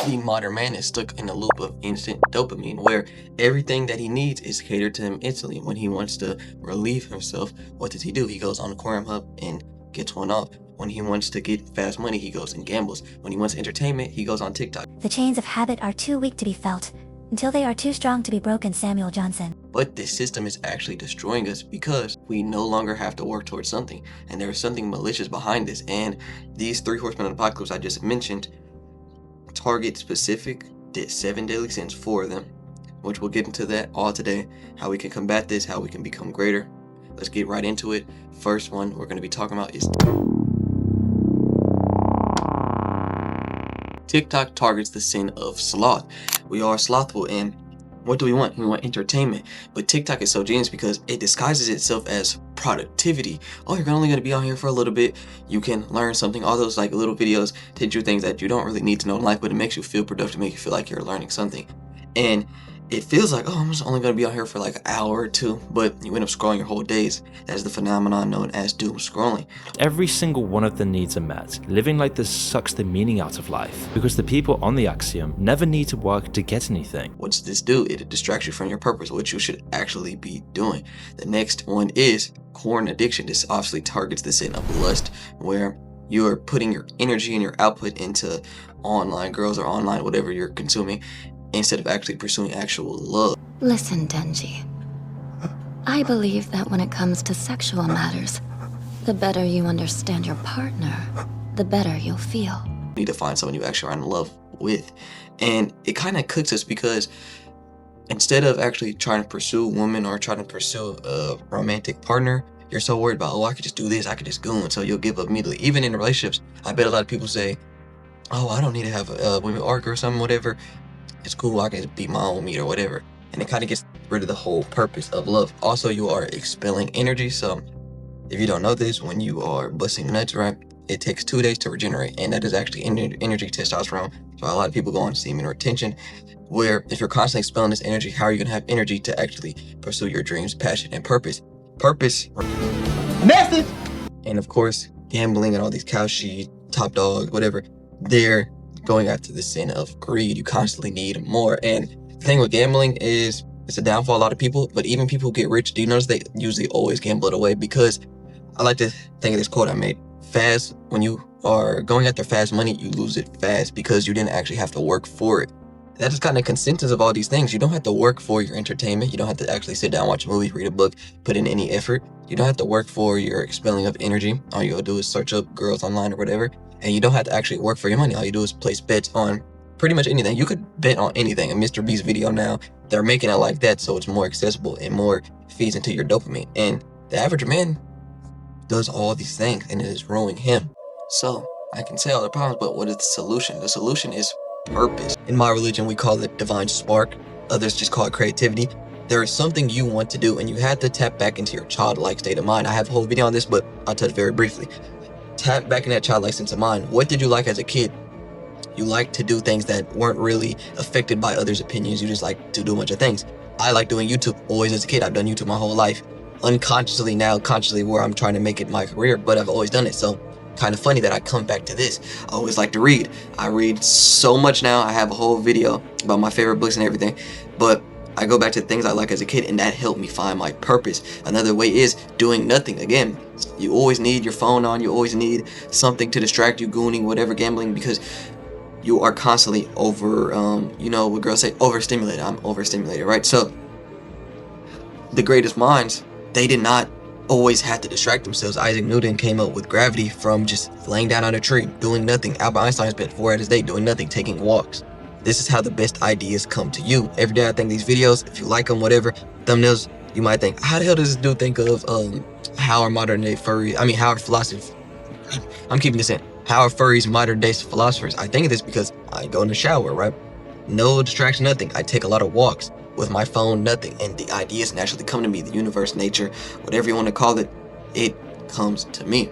The modern man is stuck in a loop of instant dopamine where everything that he needs is catered to him instantly. When he wants to relieve himself, what does he do? He goes on Hub and gets one off. When he wants to get fast money, he goes and gambles. When he wants entertainment, he goes on TikTok. The chains of habit are too weak to be felt, until they are too strong to be broken, Samuel Johnson. But this system is actually destroying us because we no longer have to work towards something. And there is something malicious behind this. And these 3 horsemen of the apocalypse I just mentioned target specific 7 deadly sins, 4 of them, which we'll get into that all today, how we can combat this, how we can become greater. Let's get right into it. First one we're going to be talking about is TikTok targets the sin of sloth. We are slothful, and what do we want? We want entertainment. But TikTok is so genius because it disguises itself as productivity. Oh, you're only going to be on here for a little bit. You can learn something. All those like little videos teach you things that you don't really need to know in life, but it makes you feel productive, make you feel like you're learning something. And it feels like, oh, I'm just only going to be on here for like an hour or 2, but you end up scrolling your whole days. That is the phenomenon known as doom scrolling. Every single one of the needs are met. Living like this sucks the meaning out of life, because the people on the axiom never need to work to get anything. What does this do? It distracts you from your purpose, which you should actually be doing. The next one is porn addiction. This obviously targets the sin of lust, where you're putting your energy and your output into online girls or online whatever you're consuming, instead of actually pursuing actual love. Listen, Denji. I believe that when it comes to sexual matters, the better you understand your partner, the better you'll feel. You need to find someone you actually are in love with. And it kind of cooks us because instead of actually trying to pursue women or trying to pursue a romantic partner, you're so worried about, oh, I could just do this, I could just go, and so you'll give up immediately. Even in relationships, I bet a lot of people say, oh, I don't need to have a women arc or something, whatever. It's cool, I can beat my own meat or whatever. And it kind of gets rid of the whole purpose of love. Also, you are expelling energy. So if you don't know this, when you are busting nuts, right, it takes 2 days to regenerate. And that is actually energy testosterone. So a lot of people go on semen retention, where if you're constantly expelling this energy, how are you going to have energy to actually pursue your dreams, passion, and purpose? Message! And of course, gambling and all these cow shit, top dog, whatever, they're going after the sin of greed. You constantly need more. And the thing with gambling is it's a downfall a lot of people, but even people who get rich, do you notice they usually always gamble it away? Because I like to think of this quote I made. Fast, when you are going after fast money, you lose it fast because you didn't actually have to work for it. That is kind of consensus of all these things. You don't have to work for your entertainment. You don't have to actually sit down, watch a movie, read a book, put in any effort. You don't have to work for your expelling of energy. All you gotta do is search up girls online or whatever. And you don't have to actually work for your money. All you do is place bets on pretty much anything. You could bet on anything. A Mr. Beast video now, they're making it like that so it's more accessible and more feeds into your dopamine. And the average man does all these things and it is ruining him. So I can say all the problems, but what is the solution? The solution is purpose. In my religion, we call it divine spark. Others just call it creativity. There is something you want to do and you have to tap back into your childlike state of mind. I have a whole video on this, but I'll touch very briefly. Tap back in that childlike sense of mind. What did you like as a kid? You like to do things that weren't really affected by others' opinions. You just like to do a bunch of things. I like doing YouTube always as a kid. I've done YouTube my whole life. Unconsciously now, consciously where I'm trying to make it my career, but I've always done it. So kind of funny that I come back to this. I always like to read. I read so much now. I have a whole video about my favorite books and everything, but I go back to things I like as a kid, and that helped me find my purpose. Another way is doing nothing. Again, you always need your phone on. You always need something to distract you, gooning, whatever, gambling, because you are constantly you know what girls say, overstimulated. I'm overstimulated, right? So the greatest minds, they did not always have to distract themselves. Isaac Newton came up with gravity from just laying down on a tree, doing nothing. Albert Einstein spent 4 hours a day doing nothing, taking walks. This is how the best ideas come to you. Every day I think these videos, if you like them, whatever, thumbnails, you might think, how the hell does this dude think of how are modern day furries, how are philosophers, I'm keeping this in, how are furries modern day philosophers? I think of this because I go in the shower, right? No distraction, nothing. I take a lot of walks with my phone, nothing. And the ideas naturally come to me. The universe, nature, whatever you want to call it, it comes to me.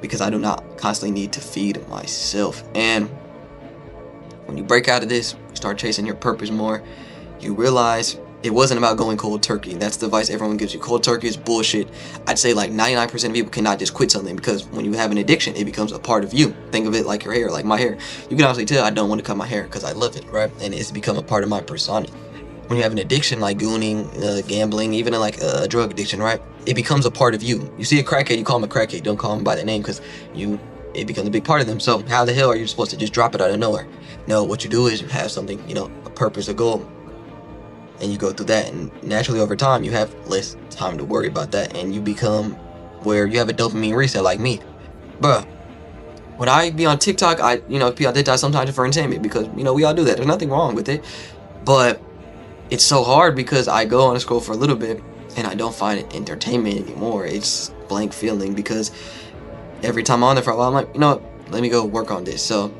Because I do not constantly need to feed myself. And when you break out of this, start chasing your purpose more, you realize It wasn't about going cold turkey. That's the advice everyone gives you. Cold turkey is bullshit. I'd say like 99% of people cannot just quit something, because when you have an addiction, it becomes a part of you. Think of it like your hair, like my hair. You can obviously tell I don't want to cut my hair because I love it, right? And it's become a part of my persona. When you have an addiction like gooning, gambling, even like a drug addiction, right? It becomes a part of you. You see a crackhead, you call him a crackhead. Don't call him by the name, because it becomes a big part of them. So how the hell are you supposed to just drop it out of nowhere? No, what you do is you have something, a purpose, a goal, and you go through that, and naturally over time you have less time to worry about that, and you become where you have a dopamine reset like me. Bruh, when I be on TikTok, I be on TikTok sometimes for entertainment, because we all do that. There's nothing wrong with it, but it's so hard because I go on a scroll for a little bit and I don't find it entertainment anymore. It's blank feeling, because every time I'm on there for a while, I'm like, let me go work on this. So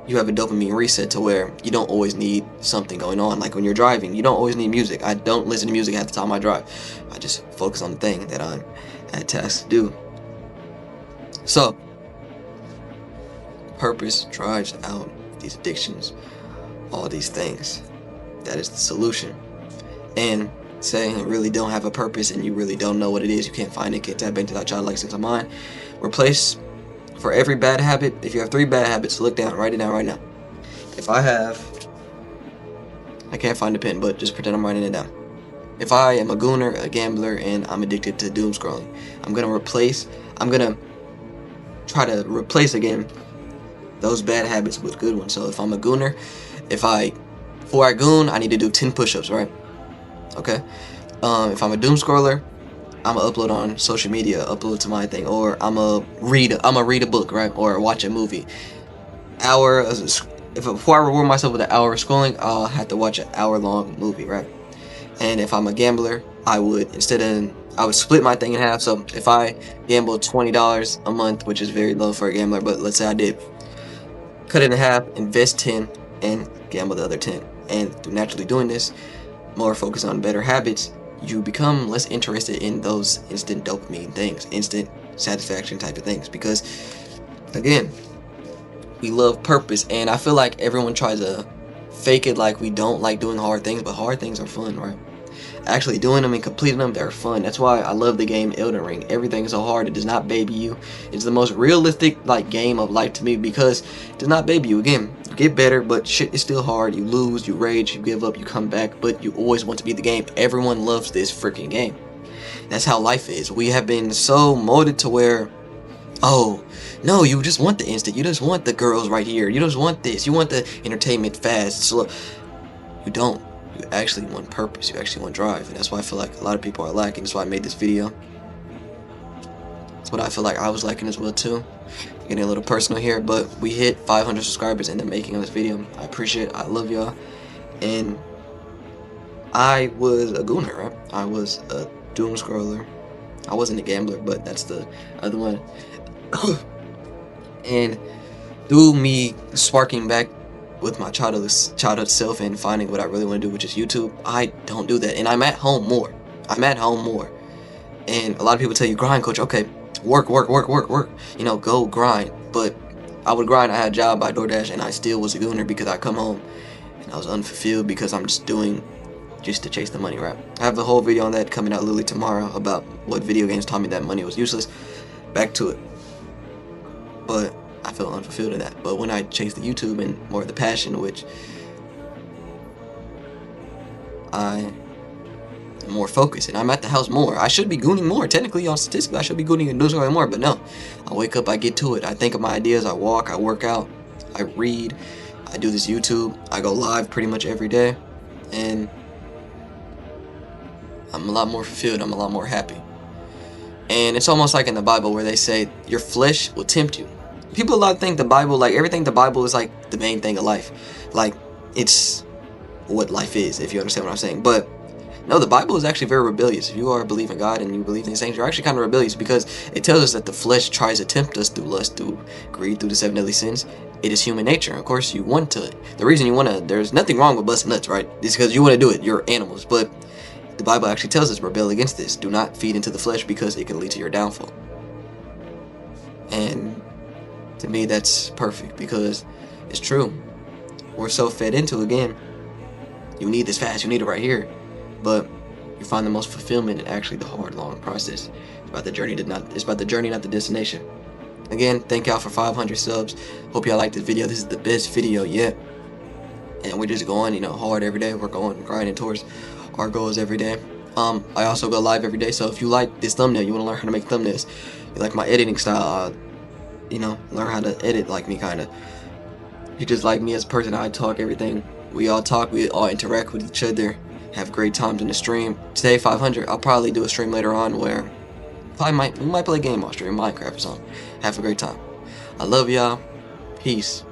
you have a dopamine reset to where you don't always need something going on. Like when you're driving, you don't always need music. I don't listen to music half the time I drive. I just focus on the thing that I'm tasked to do. So purpose drives out these addictions, all these things. That is the solution. And saying you really don't have a purpose and you really don't know what it is, you can't find it, can't tap into that childlike sense of mind. Replace, for every bad habit, if you have 3 bad habits, look down, write it down right now. If I can't find a pen, but just pretend I'm writing it down. If I am a gooner, a gambler, and I'm addicted to doom scrolling, I'm gonna try to replace again those bad habits with good ones. So if I'm a gooner, before I goon, I need to do 10 push-ups, right? Okay. If I'm a doom scroller, I'm gonna upload on social media, upload to my thing, or I'm gonna read a book, right? Or watch a movie. Before I reward myself with an hour of scrolling, I'll have to watch an hour-long movie, right? And if I'm a gambler, I would split my thing in half. So if I gamble $20 a month, which is very low for a gambler, but let's say I did, cut it in half, invest 10, and gamble the other 10. And through naturally doing this, more focus on better habits, you become less interested in those instant dopamine things, instant satisfaction type of things, because again, we love purpose, and I feel like everyone tries to fake it like we don't like doing hard things, but hard things are fun, right? Actually doing them and completing them, they're fun. That's why I love the game Elden Ring. Everything is so hard, it does not baby you. It's the most realistic game of life to me, because it does not baby you. Again, you get better, but shit is still hard. You lose, you rage, you give up, you come back, but you always want to beat the game. Everyone loves this freaking game. That's how life is. We have been so molded to where, oh no, you just want the instant, you just want the girls right here, you just want this, you want the entertainment fast, slow. You don't. You actually want purpose, you actually want drive, and that's why I feel like a lot of people are lacking. That's why I made this video. That's what I feel like I was lacking as well too. Getting a little personal here, but we hit 500 subscribers in the making of this video. I appreciate it, I love y'all. And I was a gooner, right? I was a doom scroller. I wasn't a gambler, but that's the other one. And through me sparking back with my childhood self and finding what I really want to do, which is YouTube, I don't do that, and I'm at home more. And a lot of people tell you, grind, coach. Okay, work, go grind. But I would grind. I had a job by DoorDash, and I still was a gooner, because I come home and I was unfulfilled, because I'm just doing to chase the money, right? I have the whole video on that coming out literally tomorrow, about what video games taught me that money was useless. Back to it. But I feel unfulfilled in that. But when I chase the YouTube and more of the passion, which I am more focused, and I'm at the house more. I should be gooning more. Technically, on statistics, I should be gooning and doing something more, but no. I wake up, I get to it. I think of my ideas, I walk, I work out, I read, I do this YouTube, I go live pretty much every day, and I'm a lot more fulfilled, I'm a lot more happy. And it's almost like in the Bible where they say your flesh will tempt you. People a lot think the Bible, like everything the Bible is like the main thing of life. Like it's what life is, if you understand what I'm saying. But no, the Bible is actually very rebellious. If you are believing God and you believe in these things, you're actually kind of rebellious, because it tells us that the flesh tries to tempt us through lust, through greed, through the 7 deadly sins. It is human nature. Of course, you want to. The reason you want to, there's nothing wrong with busting nuts, right? It's because you want to do it. You're animals. But the Bible actually tells us rebel against this. Do not feed into the flesh, because it can lead to your downfall. And to me, that's perfect, because it's true. We're so fed into, again, you need this fast, you need it right here. But you find the most fulfillment in actually the hard, long process. It's about the journey, not the destination. Again, thank y'all for 500 subs. Hope y'all liked this video. This is the best video yet. And we're just going, hard every day. We're grinding towards our goals every day. I also go live every day, so if you like this thumbnail, you want to learn how to make thumbnails, you like my editing style, learn how to edit like me, kind of. You just like me as a person, I talk everything. We all talk, we all interact with each other, have great times in the stream. Today, 500, I'll probably do a stream later on where we might play a game on stream, Minecraft or something. Have a great time. I love y'all. Peace.